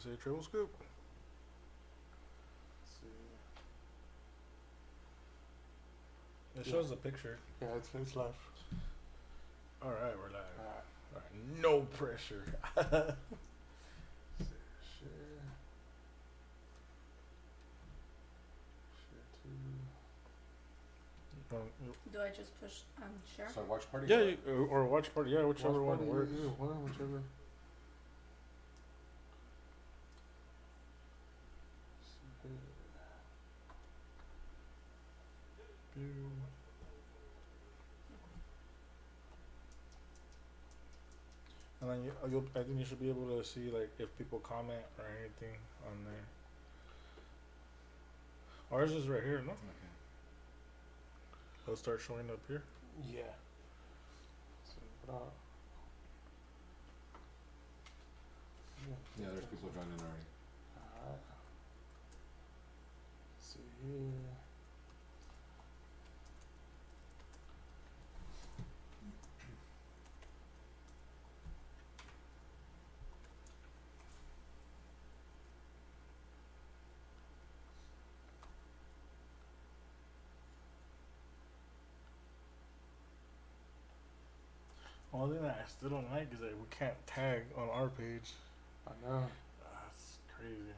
say triple scoop. Let's see. It shows the picture. Yeah, it's live. All right, we're live. Alright. All right, no pressure. Share. Share to. Do I just push share? So watch party. Yeah, or watch party. Yeah, whichever Watch one party, works. either one, whichever. And then I think you should be able to see like if people comment or anything on there. Ours is right here, no? Okay. It'll start showing up here. Yeah. So, Yeah, there's people joining already. Alright. See here. Only thing that I still don't like is that we can't tag on our page. I know. That's crazy.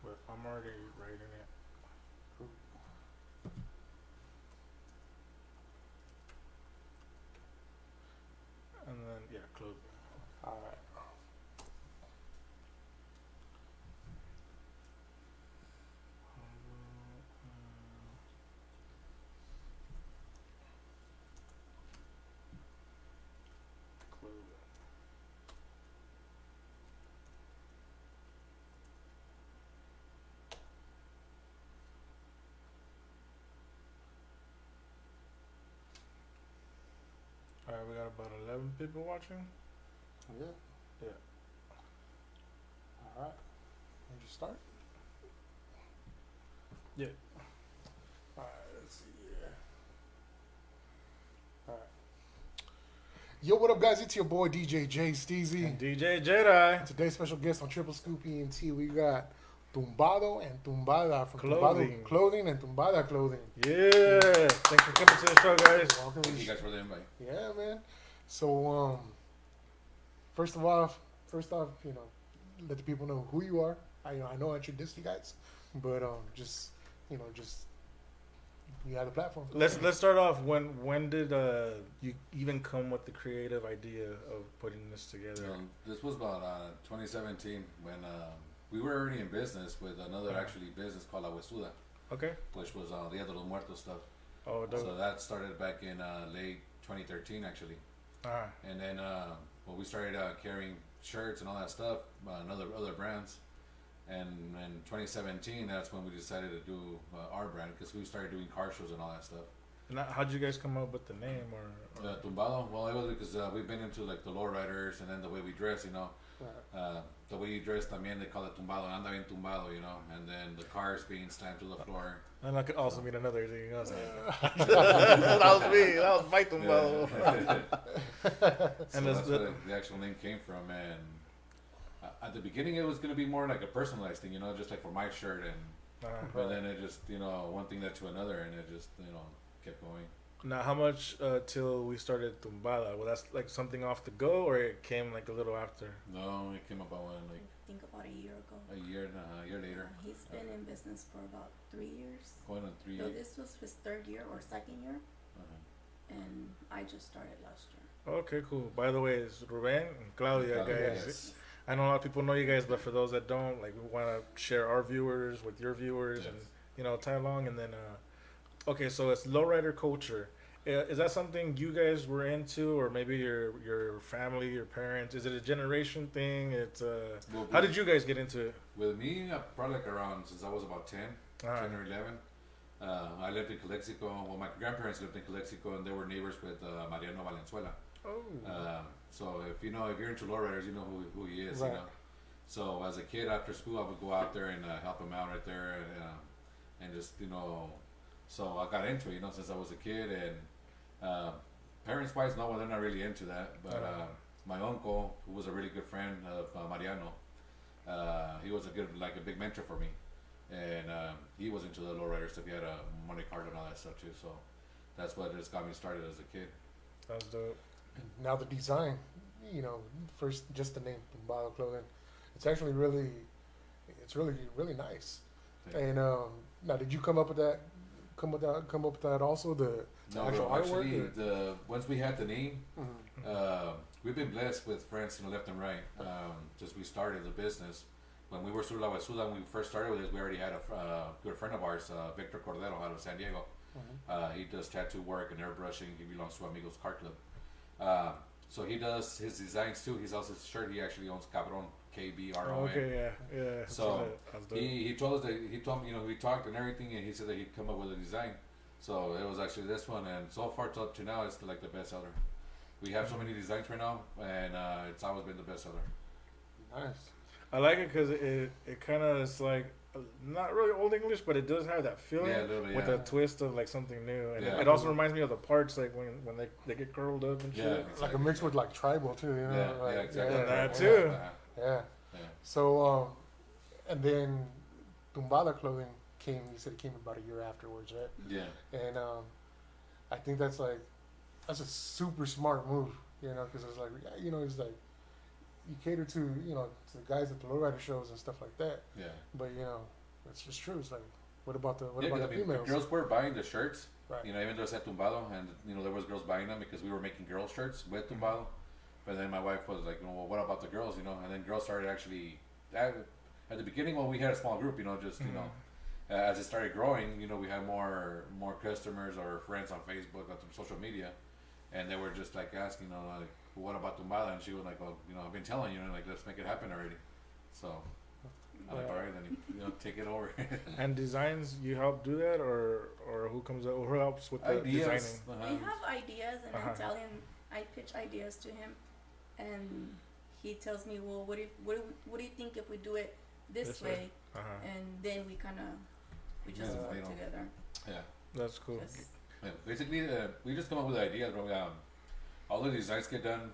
But I'm already writing it. And then yeah, close. Alright. Close. Alright, we got about 11 people watching. Yeah. Yeah. Alright. Wanna just start? Yeah. Alright, let's see here. Alright. Yo, what up, guys? It's your boy DJ J Steezy. And DJ Jedi. Today's special guest on Triple Scoop ENT, we got Tumbado and Tumbada from Clothing. Tumbado Clothing and Tumbada Clothing. Yeah. Thanks for coming to the show, guys. Welcome. Thank you guys for the invite. Yeah, man. So, first off, you know, let the people know who you are. I know I introduced you guys, but just you have the platform. Let's start off. When did you even come with the creative idea of putting this together? This was about 2017 when we were already in business with another actually business called La Huesuda, Okay. which was Dia de los Muertos stuff. Oh, dope. So that started back in late 2013 actually. And then we started carrying shirts and all that stuff, other brands. And in 2017, that's when we decided to do our brand because we started doing car shows and all that stuff. And how'd you guys come up with the name or? Tumbado, well, it was because we've been into like the lowriders and then the way we dress, you know. The way you dress, también they call it tumbado, anda bien tumbado, you know. And then the cars being slammed to the floor. And that could also mean another thing. You know that was me. That was my tumbado. So And that's where the actual name came from. And at the beginning, it was going to be more like a personalized thing, you know, just like for my shirt. And but then it just, you know, one thing led to another, and it just, you know, kept going. Now, how much till we started Tumbada? Well, that's like something off the go, or it came like a little after? No, it came about I think about a year ago. a year later. He's been in business for about 3 years. Going on 3 So years. this was his third year or second year, Uh-huh. and I just started last year. Okay, cool. By the way, it's Ruben and Claudia, guys. Yes. I know a lot of people know you guys, but for those that don't, like, we want to share our viewers with your viewers, Yes. and you know, tie along. And then, okay, so it's lowrider culture. Is that something you guys were into, or maybe your family, your parents? Is it a generation thing? It's Well, how did you guys get into it? With me, probably like around since I was about 10 or 11. I lived in Calexico. Well, my grandparents lived in Calexico, and they were neighbors with Mariano Valenzuela. Oh. So if you're into lowriders, you know who he is. Right. You know. So as a kid, after school, I would go out there and help him out right there, and just, you know. So I got into it, you know, since I was a kid, Parents wise, no, they're not really into that. But my uncle, who was a really good friend of Mariano, he was a big mentor for me, and he was into the lowrider stuff. He had a Monte Carlo and all that stuff too. So that's what just got me started as a kid. That's dope. Now the design, first just the name Tumbado Clothing, it's actually really nice. And now, did you come up with that? Come up with that also, the No, actual bro, artwork? actually, once we had the name, Mhm. we've been blessed with friends, left and right. Just we started the business. When we were when we first started with this, we already had a good friend of ours, Victor Cordero, out of San Diego. He does tattoo work and airbrushing. He belongs to Amigos Car Club. So he does his designs too. He sells his shirt. He actually owns Cabron, KBRON. Okay, yeah. So that's dope. he told us that he told me, we talked and everything, and he said that he'd come up with a design. So it was actually this one, and so far up to now, it's like the best seller. We have so many designs right now, and it's always been the best seller. Nice. I like it because it kind of is like not really old English, but it does have that feeling Yeah, a little bit, with yeah. a twist of like something new, and Yeah. it also reminds me of the parts like when they get curled up and Yeah. shit. It's like a mix with like tribal too, Yeah, like, yeah, exactly. Yeah, that yeah, too. Yeah. Yeah. So, and then Tumbada Clothing came. You said it came about a year afterwards, right? Yeah. And I think that's a super smart move, because it's like, it's like you cater to to the guys at the lowrider shows and stuff like that. Yeah. But it's just true. It's like, what about the Yeah, 'cause, I mean, females? girls were buying the shirts, Right. even though it's at Tumbado, and there was girls buying them because we were making girl shirts with Tumbado. But then my wife was like, well, what about the girls, and then girls started actually at the beginning when we had a small group, as it started growing, we had more customers or friends on Facebook, on social media, and they were just like asking, like, what about Tumbada? And she was like, well, I've been telling you, like, let's make it happen already. So I'm like, all right, then take it over. And designs, you help do that, or who comes up, or who helps with the designing? I have ideas, and Uh-huh. I tell him, I pitch ideas to him, and he tells me, well, what do you think if we do it this way? And then we just Yeah, work together. Yeah. That's cool. Just- Yeah, basically, we just come up with ideas, bro. All the designs get done.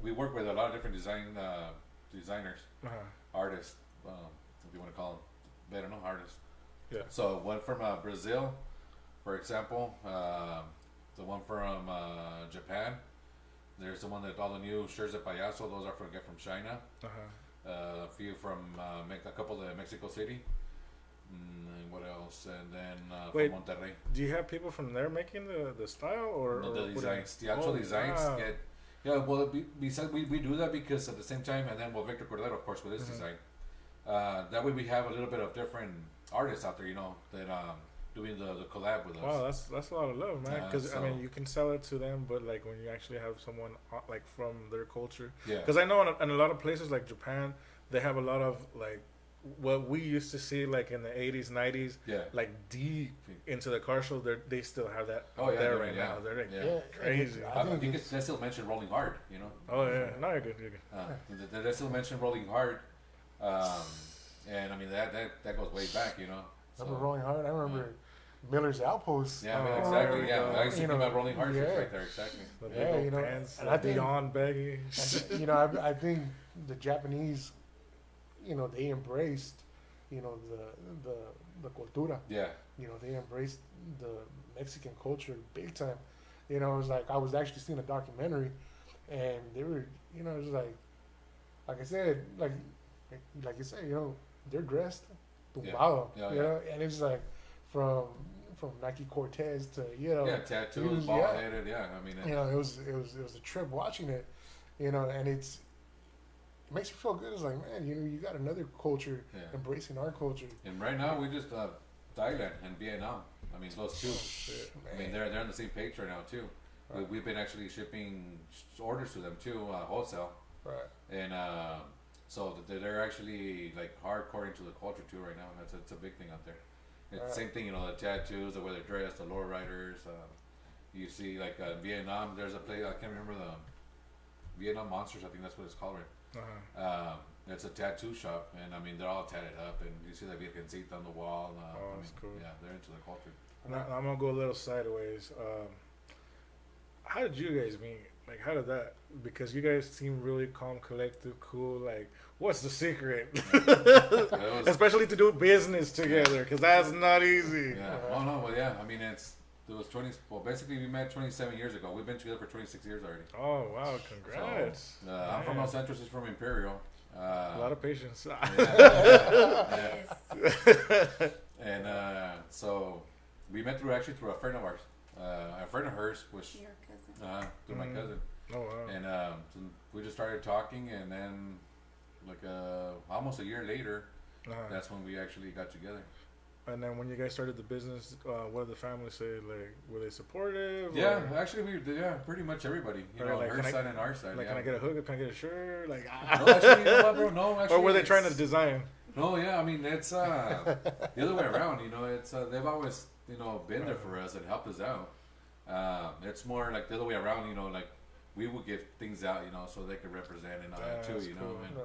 We work with a lot of different designers, artists, if you want to call them. Better know artists. Yeah. So one from Brazil, for example. The one from Japan. There's the one that all the new shirts de payaso. Those are from China. A few from a couple of Mexico City. And what else? And then Wait. from Monterrey. Do you have people from there making the style, or No, or the what do you- designs, the actual Oh, designs wow. get. Yeah, well, besides we do that because at the same time, and then Victor Cordero, of course, with his design. That way we have a little bit of different artists out there, that doing the collab with us. Wow, that's a lot of love, man. Yeah, Because so- you can sell it to them, but like when you actually have someone like from their culture. Yeah. Because I know in a lot of places like Japan, they have a lot of like what we used to see like in the 80s, 90s, Yeah. like deep into the car show. They still have that Oh, yeah, there yeah, right yeah. now. They're like, Yeah. crazy. I think You it's- can still mention Rolling Hard, oh yeah, no, you're good. You're good. They still mention Rolling Hard, and I mean that goes way back, Remember Rolling Hard? I remember Miller's Outpost. Yeah, I mean, Oh, exactly. there Yeah, we go. I used to You think know, about Rolling Hard shirts yeah. right there, exactly. The Yeah, big old pants, and I think- beyond baggy. I think the Japanese, they embraced, the cultura. Yeah, They embraced the Mexican culture big time. It was like I was actually seeing a documentary, and they were, it was like I said, like you said, they're dressed tumbado, Yeah, yeah. and it's like from Nike Cortez to yeah, tattoos, bald headed. Yeah, I mean, it was a trip watching it, and it makes you feel good. It's like, man, you got another culture Yeah. embracing our culture. and right now we just Thailand and Vietnam. I mean, those two. I mean, they're on the same page right now too. We've been actually shipping orders to them too, wholesale, Right. and so they're actually like hardcore into the culture too right now. It's a big thing out there. It's the same thing, the tattoos, the way they're dressed, the lowriders. You see, like Vietnam, there's a place I can't remember the Vietnam Monsters. I think that's what it's called, right? It's a tattoo shop, and I mean they're all tatted up, and you see the Virgencita on the wall. That's cool. Yeah, they're into the culture. I'm gonna go a little sideways. how did you guys meet? Like, how did that? Because you guys seem really calm, collective, cool. Like, what's the secret? Especially to do business together, because that's not easy. Yeah. Oh no, well yeah. I mean, it was 20. Well, basically, we met 27 years ago. We've been together for 26 years already. Oh wow! Congrats. So, I'm from Los Santos. He's from Imperial. A lot of patience. And so we met through a friend of ours. A friend of hers was Your cousin. through my cousin. Oh wow! And so we just started talking, and then like almost a year later, that's when we actually got together. And then when you guys started the business, what did the family say? Like, were they supportive? Yeah, actually, pretty much everybody. You know, like, her side and our side. Like, can I get a hookup? Can I get a shirt? Like, no, actually, you know what, bro? No, actually. Or were they trying to design? No, yeah, I mean, it's the other way around. You know, it's they've always been there for us and helped us out. It's more like the other way around. You know, like we would give things out, so they could represent and all that too. You know, cool. and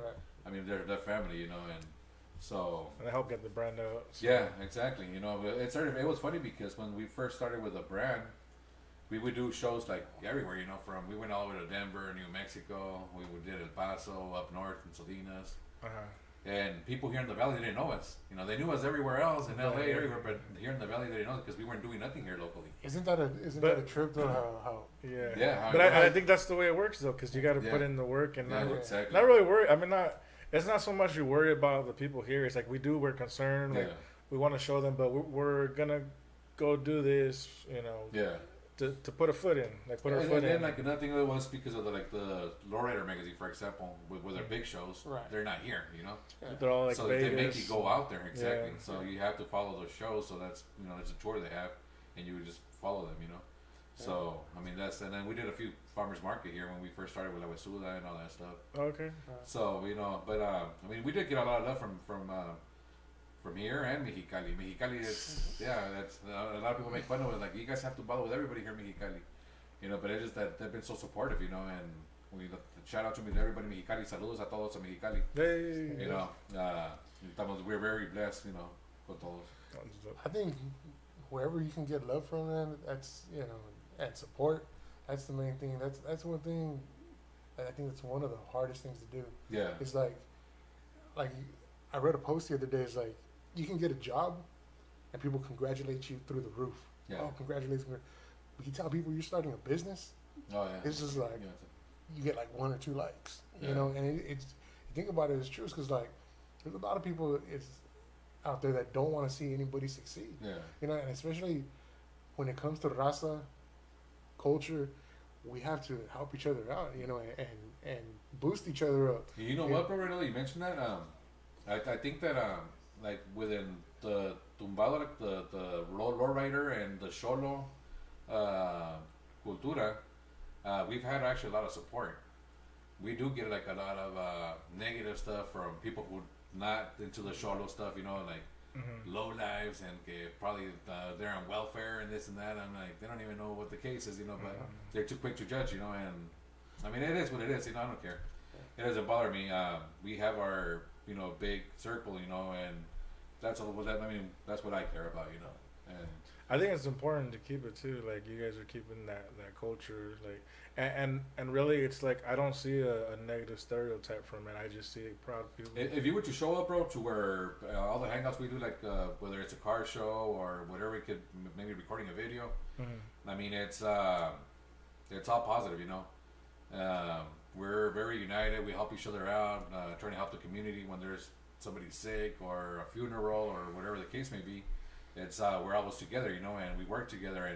I mean, they're family. And. So and they help get the brand out. So. Yeah, exactly. It was funny because when we first started with the brand, we would do shows like everywhere. We went all the way to Denver, New Mexico. We did El Paso, up north in Salinas, and people here in the valley didn't know us. They knew us everywhere else in LA, everywhere, but here in the valley they didn't know us because we weren't doing nothing here locally. Isn't that a trip though? How Yeah. Yeah. But I think that's the way it works though, because you got to put in the work and not really worry. I mean, it's not so much you worry about the people here. It's like we're concerned. Like we want to show them, but we're gonna go do this. Yeah. To put a foot in, put our foot in. And then another thing was because of the lowrider magazine, for example, with their big shows, they're not here. They're all so Vegas. they make you go out there exactly. Yeah. So you have to follow those shows. So that's it's a tour they have, and you would just follow them. So I mean and then we did a few farmers market here when we first started with Huesula and all that stuff. Okay. So but I mean we did get a lot of love from here and Mexicali. Mexicali is that's a lot of people make fun of it. Like you guys have to bother with everybody here in Mexicali, but it's just that they've been so supportive, and we shout out to everybody in Mexicali. Saludos a todos en Mexicali. Hey. We're very blessed, con todos. I think wherever you can get love from them, that's and support. That's the main thing. That's one thing. I think that's one of the hardest things to do. Yeah. It's like I read a post the other day. It's like you can get a job, and people congratulate you through the roof. Yeah. Oh, congratulations! But you tell people you're starting a business. Oh yeah. It's just like you get like 1 or 2 likes. And it's you think about it, it's true because there's a lot of people out there that don't want to see anybody succeed. Yeah. And especially when it comes to raza culture, we have to help each other out, and boost each other up. You know what, bro? Renal, you mentioned that. I think that within the Tumbado, the lowrider and the Xolo cultura, we've had actually a lot of support. We do get a lot of negative stuff from people who not into the Xolo stuff, low lives and probably they're on welfare and this and that. I'm like, they don't even know what the case is, but they're too quick to judge, and I mean, it is what it is, I don't care. It doesn't bother me. We have our, big circle, and that's all. That's what I care about, and I think it's important to keep it too. Like you guys are keeping that culture, and really, it's like I don't see a negative stereotype from it. I just see proud people. If you were to show up, bro, to where all the hangouts we do, whether it's a car show or whatever, we could maybe recording a video. I mean, it's all positive, We're very united. We help each other out, trying to help the community when there's somebody sick or a funeral or whatever the case may be. It's we're always together, and we work together,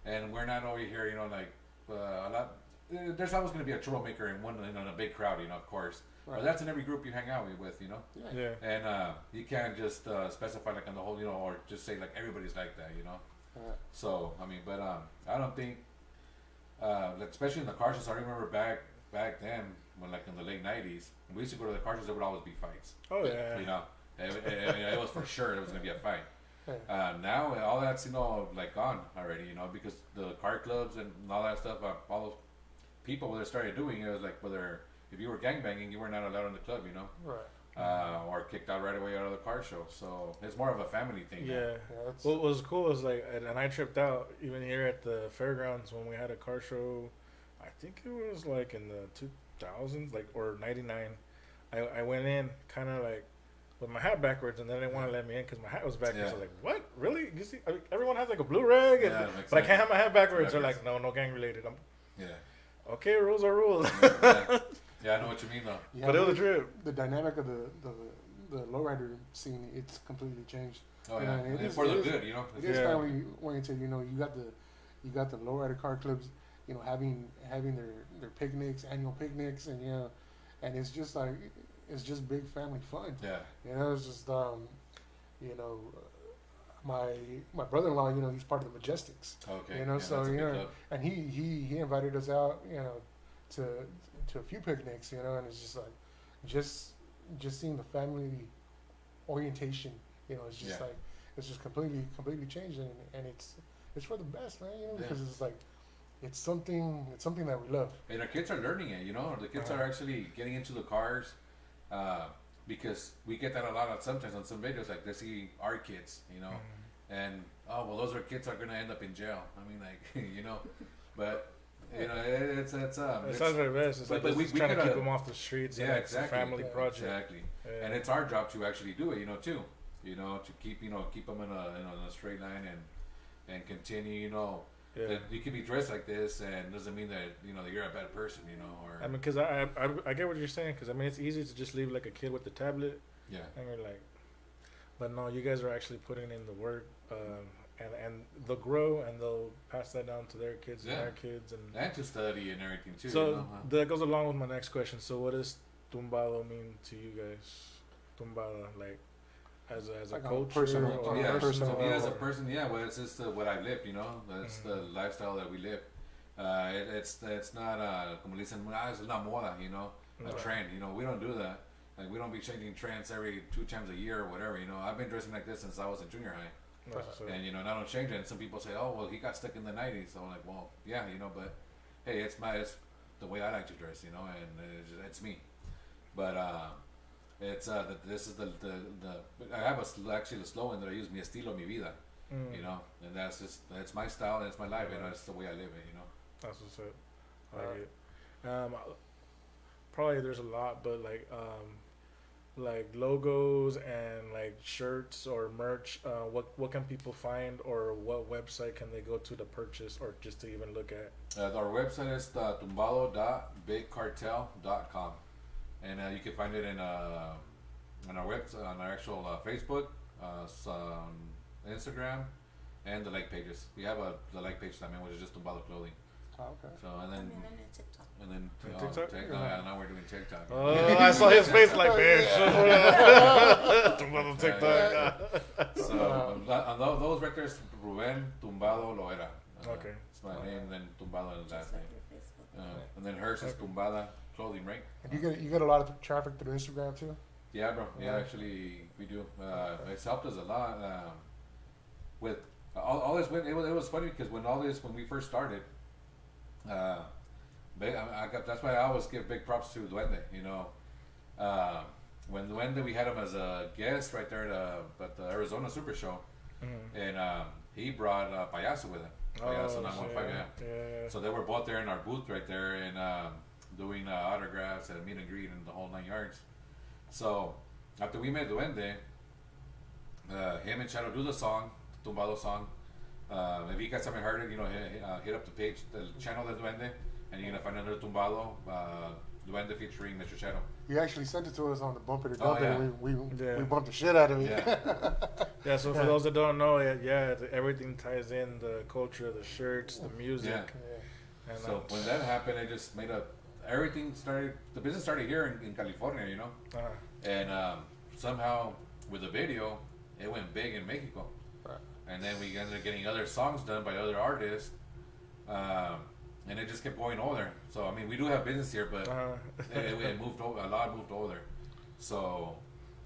and we're not over here, a lot. There's always going to be a troublemaker in a big crowd, of course. Right. But that's in every group you hang out with, Yeah. And you can't just specify on the whole, or just say everybody's like that, Right. So I mean, but I don't think, especially in the car shows. I remember back then when in the late '90s, we used to go to the car shows. There would always be fights. Oh yeah. It was for sure there was going to be a fight. Now all that's gone already, because the car clubs and all that stuff, all those people what they started doing, it was whether if you were gangbanging, you were not allowed in the club, Right. or kicked out right away out of the car show. So it's more of a family thing. Yeah. What was cool was like, and I tripped out even here at the fairgrounds when we had a car show. I think it was like in the 2000s, like, or 99. I went in kind of like with my hat backwards, and then they didn't want to let me in because my hat was backwards. Yeah. So I was like, what? Really? You see, I mean, everyone has like a blue rag, but I can't have my hat backwards. They're like, no gang related. Okay, rules are rules. Yeah, I know what you mean though. Yeah, but it was a trip. The dynamic of the lowrider scene, it's completely changed. Oh yeah, and it's for the good, you know. It is family oriented. You know, you got the lowrider car clubs, you know, having their picnics, annual picnics, and and it's just like it's just big family fun. Yeah. You know, it's just you know. My brother-in-law, you know, he's part of the Majestics. Okay. You know, so and he invited us out, you know, to a few picnics, you know, and it's just like just seeing the family orientation, you know, it's just like it's just completely changed, and it's for the best, man, you know, because it's like it's something that we love. And our kids are learning it, you know. The kids are actually getting into the cars. Because we get that a lot sometimes on some videos, like they see our kids, you know, and those are kids are gonna end up in jail. I mean, like you know, but you know, it's not their best. It's like we trying to keep them off the streets. Yeah, and exactly. It's a family project. Exactly, and it's our job to actually do it, you know, too. You know, to keep them in a straight line and continue, you know. Yeah. That you can be dressed like this, and doesn't mean that that you're a bad person, you know. Or I mean, because I get what you're saying, because I mean it's easy to just leave like a kid with the tablet. Yeah. And you're like, but no, you guys are actually putting in the work, and they'll grow and they'll pass that down to their kids and their kids and to study and everything too. So that goes along with my next question. So what does tumbado mean to you guys? Tumbada, like. As a culture, personal, as a person, well, it's just what I live, you know. That's the lifestyle that we live. It's not como dicen, it's not moda, you know, a trend. You know, we don't do that. Like we don't be changing trends every 2 times a year or whatever. You know, I've been dressing like this since I was in junior high, and and I don't change it. And some people say, oh well, he got stuck in the '90s. So I'm like, well, yeah, you know, but hey, it's the way I like to dress, you know, and it's me. But it's this is the I have actually the slogan that I use, mi estilo, mi vida, you know, and that's my style and it's my life, and that's the way I live it, you know. That's what's up. I like it. Probably there's a lot, but like logos and like shirts or merch. What can people find, or what website can they go to purchase, or just to even look at? Our website is tumbado.bigcartel.com. And you can find it on our website, on our actual Facebook, Instagram, and the like pages. We have the like page también, which is just Tumbado Clothing. Oh, okay. So and then TikTok. And then TikTok. Now we're doing TikTok. Oh, I saw his face like man. Tumbado TikTok. So on those right there's Ruben Tumbado Loera. Okay. It's my name, and then Tumbado and last name. And then hers is Tumbada Clothing, right? And you get a lot of traffic through Instagram too? Yeah, bro. Yeah, actually, we do. It's helped us a lot. With all this, it was funny because when we first started, that's why I always give big props to Duende. You know, when Duende, we had him as a guest right there at the Arizona Super Show, and he brought Payaso with him. Payaso 915, yeah. So they were both there in our booth right there, and doing autographs and meet and greet and the whole 9 yards. So after we met Duende, him and Shadow do the song, Tumbado song. If you guys haven't heard it, you know, hit up the page, the channel of Duende, and you're gonna find another Tumbado, Duende featuring Mr. Shadow. He actually sent it to us on the Bumper to Dump, and we bumped the shit out of it. Yeah. So for those that don't know, everything ties in, the culture, the shirts, the music. Yeah. And so when that happened, it just made everything started. The business started here in California, you know, and somehow with the video, it went big in Mexico, and then we ended up getting other songs done by other artists, and it just kept going over there. So I mean, we do have business here, but it moved over. A lot moved over there. So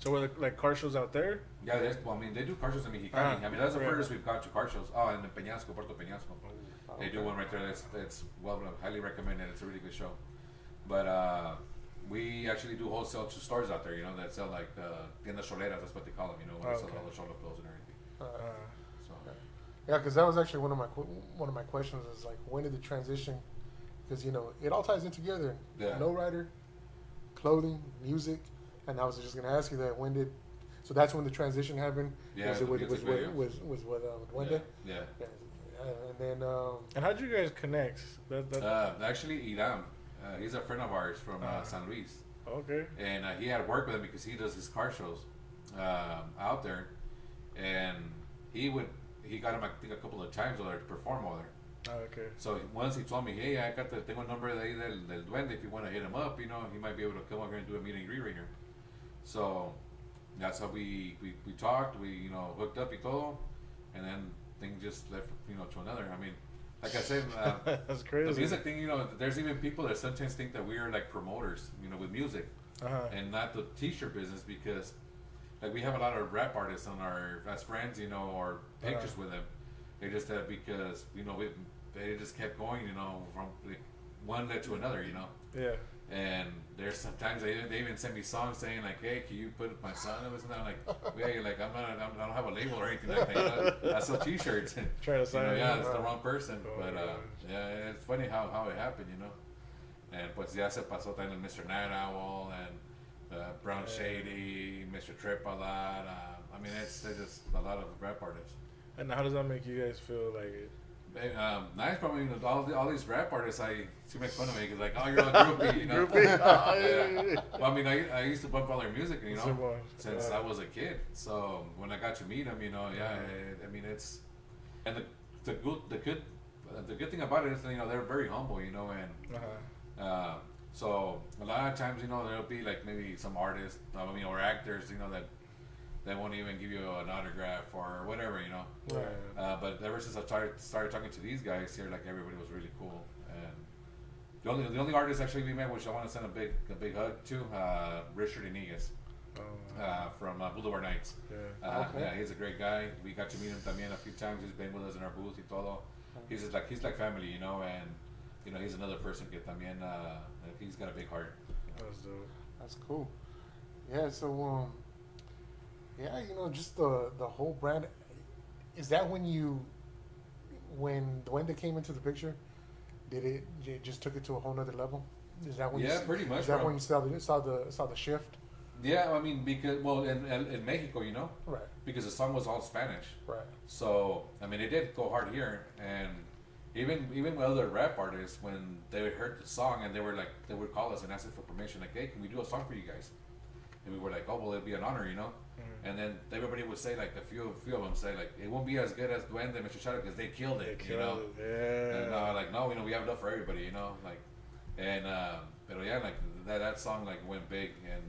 were there, like car shows out there? Yeah, I mean, they do car shows in Mexicali. I mean, that's the furthest we've got to car shows. Oh, and in Peñasco, Puerto Peñasco. They do one right there. That's highly recommended. It's a really good show. But we actually do wholesale to stores out there, you know, that sell like tiendas choleras, that's what they call them, you know, when they sell all the cholo clothes and everything. So. Yeah, because that was actually one of my questions is like, when did the transition? Because you know it all ties in together. Yeah. Lowrider, clothing, music, and I was just gonna ask you that when did. So that's when the transition happened. Yeah. Was with Duende? Yeah. And then. And how'd you guys connect? Actually, Iram, he's a friend of ours from San Luis. Okay. And he had worked with him because he does his car shows out there, and he got him I think a couple of times over there to perform over there. Oh, okay. So once he told me, hey, I got tengo el nombre de ahí del Duende. If you want to hit him up, you know, he might be able to come over here and do a meet and greet right here. So that's how we talked. We hooked up y todo, and then things just left to another. I mean, like I said, that's crazy. The music thing, there's even people that sometimes think that we are like promoters, with music, and not the T-shirt business because, like, we have a lot of rap artists on our as friends, or pictures with them. They just because they just kept going, from like one led to another, Yeah. And there's sometimes they even send me songs saying like, hey, can you put my son in this? And I'm like, yeah, like I don't have a label or anything like that. I sell T-shirts. Try to sign. It's the wrong person. But yeah, it's funny how it happened, And pues ya se pasó también Mr. Night Owl and Brown Shady, Mr. Trip a lot. I mean, it's just a lot of rap artists. And how does that make you guys feel like it? Nice, probably. All these rap artists, I see make fun of me because like, oh, you're a groupie, Groupie? Yeah. Well, I mean, I used to bump all their music, since I was a kid. So when I got to meet them, I mean, it's and the good thing about it is they're very humble, and so a lot of times there'll be like maybe some artists, or actors, that they won't even give you an autograph or whatever, Right. But ever since I started talking to these guys here, like everybody was really cool. And the only artist actually we met, which I want to send a big hug to, Richard Iniguez, from Boulevard Nights. Yeah. Yeah, he's a great guy. We got to meet him también a few times. He's been with us in our booth y todo. He's like family, and he's another person que también he's got a big heart. That's dope. That's cool. Yeah. So yeah, just the whole brand. Is that when Duende came into the picture? Did it just took it to a whole nother level? Is that when? Yeah, pretty much. Is that when you saw the shift? Yeah, I mean, because in Mexico, right? Because the song was all Spanish, right? So I mean, it did go hard here, and even with other rap artists, when they heard the song and they would call us and ask us for permission, like, hey, can we do a song for you guys? And we were like, oh well, it'd be an honor, And then everybody would say, like, a few of them say, like, it won't be as good as Duende and Mr. Shadow because they killed it, Yeah. And like, no, we have enough for everybody, like, and but yeah, like that song like went big and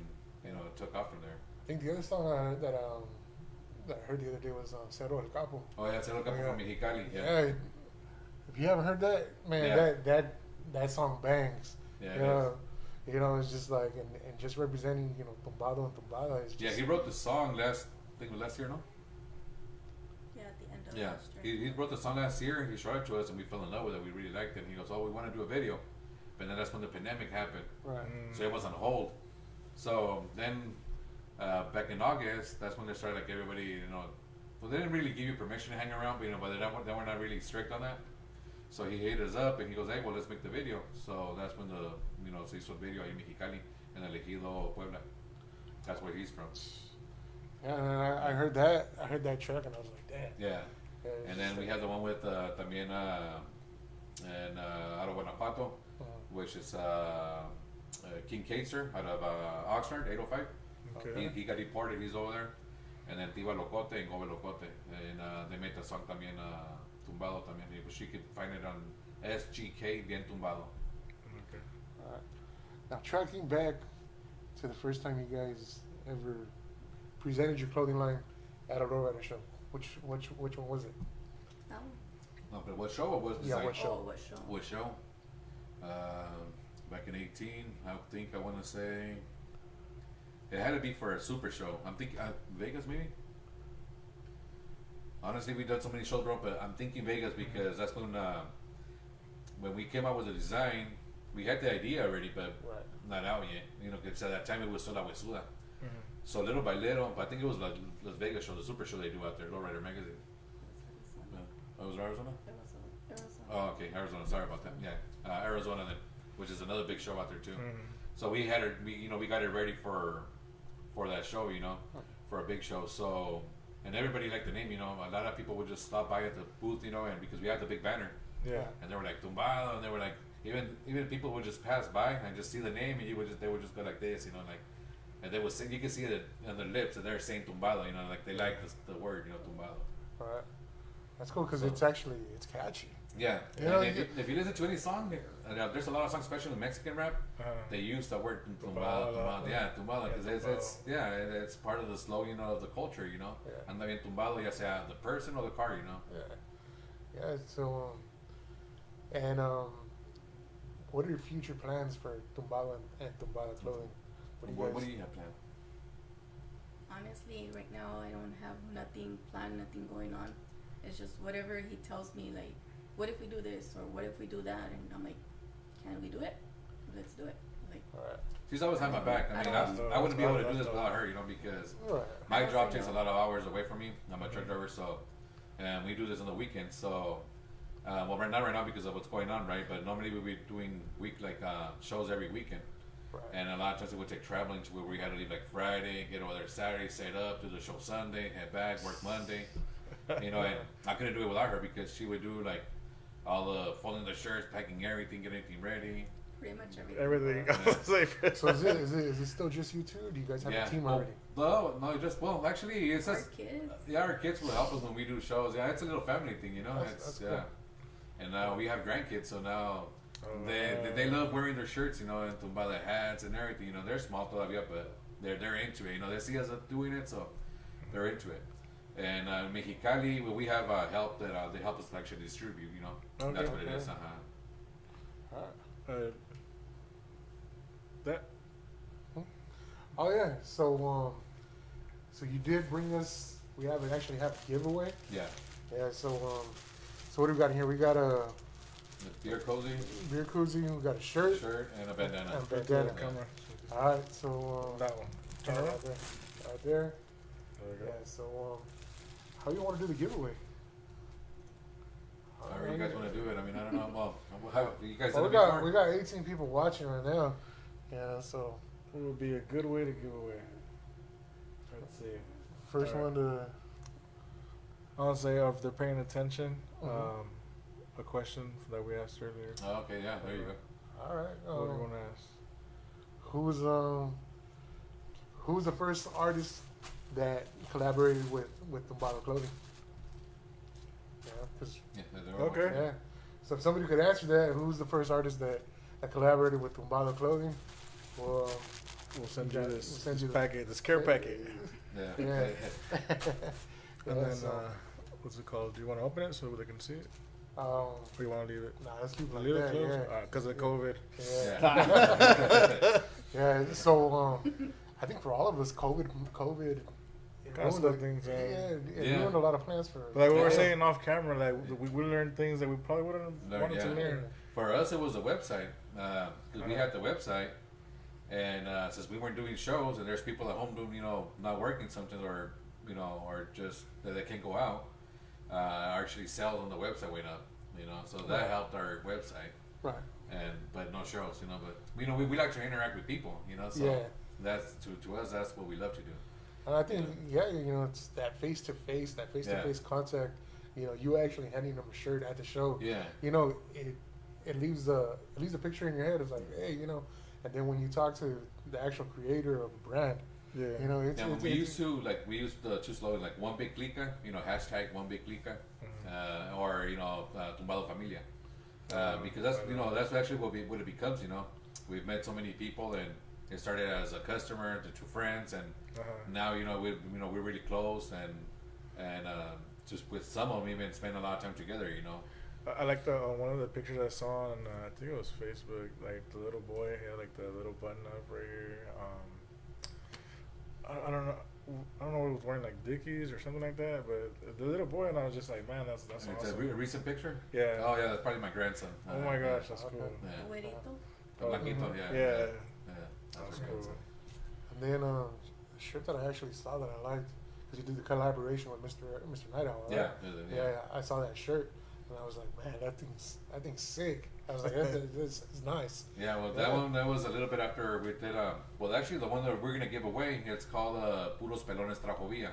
it took off from there. I think the other song that I heard the other day was Cerro El Capo. Oh yeah, Cerro El Capo from Mexicali. Yeah. If you haven't heard that, man, that song bangs. Yeah. It's just like and just representing, Tumbado and Tumbada is just. Yeah, he wrote the song last year, no? Yeah, at the end of Yeah, last year. he wrote the song last year. He showed it to us, and we fell in love with it. We really liked it. And he goes, "Oh, we want to do a video," but then that's when the pandemic happened, Right. so it was on hold. So then, back in August, that's when they started like everybody, well, they didn't really give you permission to hang around, but they were not really strict on that. So he hit us up and he goes, hey, well, let's make the video. So that's when se hizo el video ahí en Mexicali, en El Ejido, Puebla. That's where he's from. Yeah, and I heard that track and I was like, damn. Yeah. And then we have the one with también and out of Guanajuato, which is King Kaser out of Oxnard, 805. Okay. He got deported, he's over there. And then Tiva Locote and Gobe Locote. And they made the song también Tumbado también. She could find it on SGK Bien Tumbado. Okay. All right. Now, tracking back to the first time you guys ever presented your clothing line at a lowrider show, which one was it? That one? No, but what show it was? Yeah, what show? Oh, what show? What show? Back in 18, I want to say it had to be for a super show. I'm thinking Vegas maybe. Honestly, we've done so many shows, bro, but I'm thinking Vegas because that's when we came out with the design. we had the idea already, but not out yet. You know, because at that time it was still La Huesuda. So little by little, I think it was like Las Vegas show, the super show they do out there, Lowrider magazine. Oh, it was Arizona? Arizona. Oh, okay, Arizona. Sorry about that. Yeah, Arizona, then, which is another big show out there too. So we had it. We got it ready for that show. You know, for a big show. So, and everybody liked the name. You know, a lot of people would just stop by at the booth. You know, and because we had the big banner. Yeah. And they were like Tumbado, and they were like even people would just pass by and just see the name, and they would just go like this. You know, like. And they would say, you can see it on their lips, and they're saying Tumbado, you know, like they like the word, you know, Tumbado. Right. That's cool because it's catchy. Yeah. You know, if you listen to any song, there's a lot of songs, especially in Mexican rap, they use the word Tumbado. Yeah, Tumbado, because it's part of the slogan of the culture, you know. Yeah. Anda bien tumbado, ya sea the person or the car, you know. Yeah. Yeah. So, what are your future plans for Tumbado and Tumbada Clothing? What do you have planned? Honestly, right now I don't have nothing planned, nothing going on. It's just whatever he tells me, like, what if we do this or what if we do that? And I'm like, can we do it? Let's do it. Like, she's always had my back. I mean, I wouldn't be able to do this without her, you know, because my job takes a lot of hours away from me. I'm a truck driver, so, and we do this on the weekends. So, well, right now because of what's going on, right? But normally we'd be doing shows every weekend. Right. And a lot of times it would take traveling to where we had to leave like Friday, get over there Saturday, set up, do the show Sunday, head back, work Monday. You know, and I couldn't do it without her because she would do like all the folding the shirts, packing everything, getting everything ready. Pretty much everything. Yeah. So is it still just you two? Or do you guys have a team already? No, actually it's just kids. Yeah, our kids will help us when we do shows. Yeah, it's a little family thing, you know. That's cool. And now we have grandkids, so now they love wearing their shirts, you know, and Tumbada hats and everything. You know, they're small todavía, but they're into it. You know, they see us doing it, so they're into it. And Mexicali, we have help that they help us actually distribute. You know, that's what it is. That. Oh yeah. So you did bring us. We actually have a giveaway. Yeah. Yeah. So what do we got here? We got a beer koozie. Beer koozie. We got a shirt. And a bandana. Yeah. All right. So that one. Right there. Right there. Yeah. So how you want to do the giveaway? However you guys want to do it. I mean, I don't know. Well, you guys we got 18 people watching right now. Yeah. So it would be a good way to give away. Let's see. First one to. I'll say if they're paying attention. A question that we asked earlier. Oh, okay, yeah, there you go. All right. What do you want to ask? Who's the first artist that collaborated with Tumbado Clothing? Okay. Yeah. So if somebody could answer that, who's the first artist that collaborated with Tumbado Clothing? Well, we'll send you this packet, this care packet. Yeah. And then, what's it called? Do you want to open it so they can see it? Or you want to leave it? Nah, let's keep it like leave that. It closed? Because of COVID. Yeah. Yeah. So I think for all of us, COVID. It ruined a lot of plans for us. Like we were saying off camera, like we learned things that we probably wouldn't have wanted to learn. For us, it was a website because we had the website, and since we weren't doing shows, and there's people at home doing, you know, not working something, or you know, or just that they can't go out. Actually, sales on the website went up, you know, so that helped our website. Right. But no shows, you know. But you know, we like to interact with people, you know. So that's to us, that's what we love to do. And I think, you know, it's that face-to-face contact. You know, you actually handing them a shirt at the show. Yeah. You know, it leaves a picture in your head. It's like, hey, you know, and then when you talk to the actual creator of the brand, you know, we used the two slogans, like one big clica, you know, hashtag one big clica, or you know, Tumbado Familia, because that's, you know, that's actually what it becomes. You know, we've met so many people, and it started as a customer to two friends, and now, you know, we're really close, and just with some of them even spend a lot of time together. You know. I like the one of the pictures I saw on I think it was Facebook, like the little boy had like the little button up right here. I don't know what he was wearing, like Dickies or something like that, but the little boy, and I was just like, man, that's awesome. It's a recent picture? Yeah. Oh yeah, that's probably my grandson. Oh my gosh, that's cool. Yeah. Blanquito, Yeah. That was cool. And then a shirt that I actually saw that I liked, because you did the collaboration with Mr. Night Owl, right? Yeah, I saw that shirt, and I was like, man, that thing's sick. I was like, it's nice. Yeah, well, that was a little bit after we did. Well, actually, the one that we're gonna give away, it's called Puros Pelones Trajo Villa.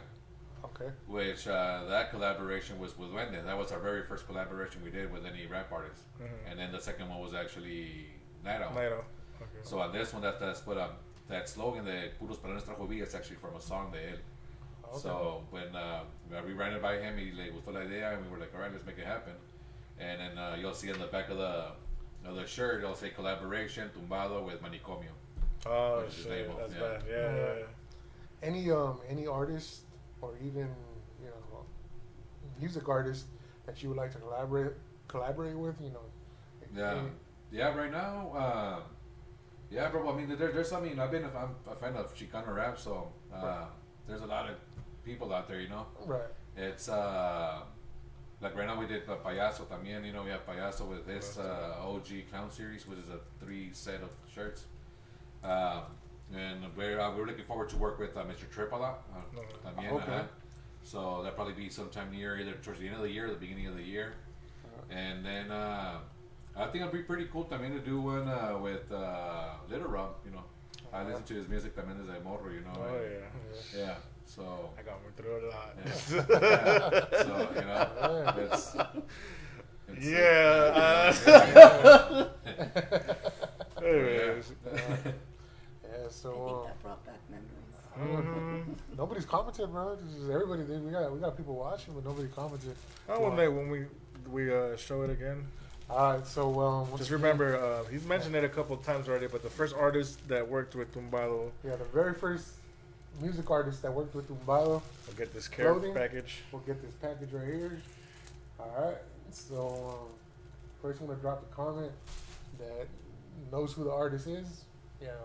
Okay. Which that collaboration was with Wende. That was our very first collaboration we did with any rap artist. And then the second one was actually Night Owl. Okay. So on this one, that's what that slogan, the Puros Pelones Trajo Villa, is actually from a song de él. Okay. So when we ran it by him, he le gustó la idea, and we were like, all right, let's make it happen. And then you'll see on the back of the shirt, it'll say collaboration Tumbado with Manicomio. Oh shit, that's bad. Yeah. Any artist or even music artist that you would like to collaborate with? Yeah. Right now, bro. I mean, there's something. I'm a fan of Chicano rap, so there's a lot of people out there. Right. It's like right now we did Payaso también. We have Payaso with this OG Clown series, which is a 3 set of shirts. And we're looking forward to work with Mr. Trip a lot. También, okay. So that'll probably be sometime near either towards the end of the year or the beginning of the year. And then I think it'll be pretty cool también to do one with Little Rob. I listen to his music también desde morro. Oh yeah. So I got me through it a lot. Yeah. So it's Anyways. So I think that brought back memories. Nobody's commented, bro. Everybody did. We got people watching, but nobody commented. Oh, when we show it again. All right, so just remember, he's mentioned it a couple of times already, but the first artist that worked with Tumbado. Yeah, the very first music artist that worked with Tumbado. We'll get this clothing package. We'll get this package right here. All right, so first I'm gonna drop a comment that knows who the artist is. Yeah,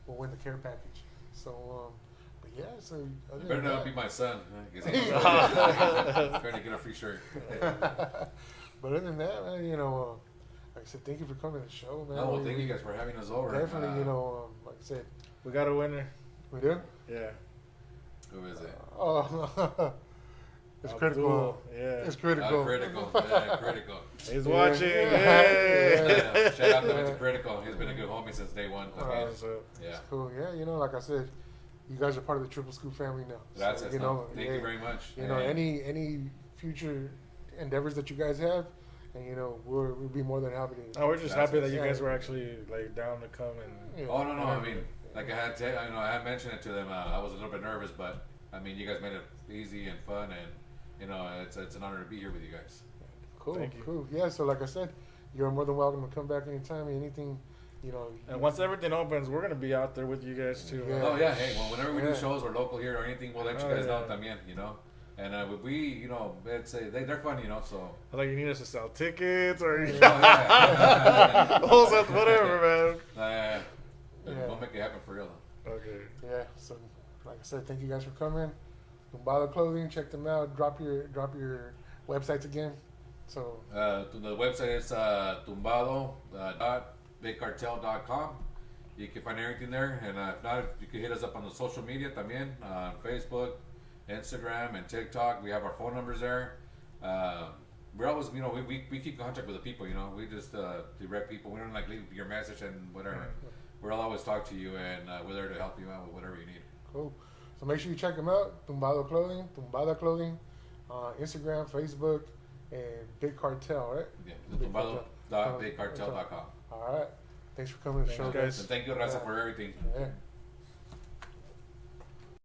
we'll win the care package. So, but yeah, so it better not be my son. Trying to get a free shirt. But other than that, man, like I said, thank you for coming to the show, man. Oh, well, thank you guys for having us over. Definitely, like I said, we got a winner. We do? Yeah. Who is it? Oh, it's critical. Yeah. It's critical. Critical. Yeah, critical. He's watching. Yeah. Shout out to Critical. He's been a good homie since day one. Yeah. It's cool. Yeah, like I said, you guys are part of the Triple Scoop family now. That's it. Thank you very much. Any future endeavors that you guys have, and we'll be more than happy to. Oh, we're just happy that you guys were actually like down to come and. Oh no! I mean, like I had mentioned it to them. I was a little bit nervous, but I mean, you guys made it easy and fun, and it's an honor to be here with you guys. Cool. Yeah. So like I said, you're more than welcome to come back anytime. Anything, And once everything opens, we're gonna be out there with you guys too. Yeah. Oh yeah. Hey, well, whenever we do shows or local here or anything, we'll let you guys know también. And we, it's they're fun, so. Like you need us to sell tickets or yeah. whatever, man. We'll make it happen for real. Okay. Yeah. So, like I said, thank you guys for coming. Tumbado Clothing, check them out. Drop your websites again. So. The website is tumbado.bigcartel.com. You can find everything there, and if not, you can hit us up on the social media también, Facebook, Instagram, and TikTok. We have our phone numbers there. We're always, we keep contact with the people. We just direct people. We don't leave your message and whatever. We'll always talk to you, and we're there to help you out with whatever you need. Cool. So make sure you check them out. Tumbado Clothing, Tumbada Clothing, Instagram, Facebook, and Big Cartel, right? Yeah, tumbado.bigcartel.com. All right. Thanks for coming to the show, guys. And thank you, Raza, for everything. Yeah.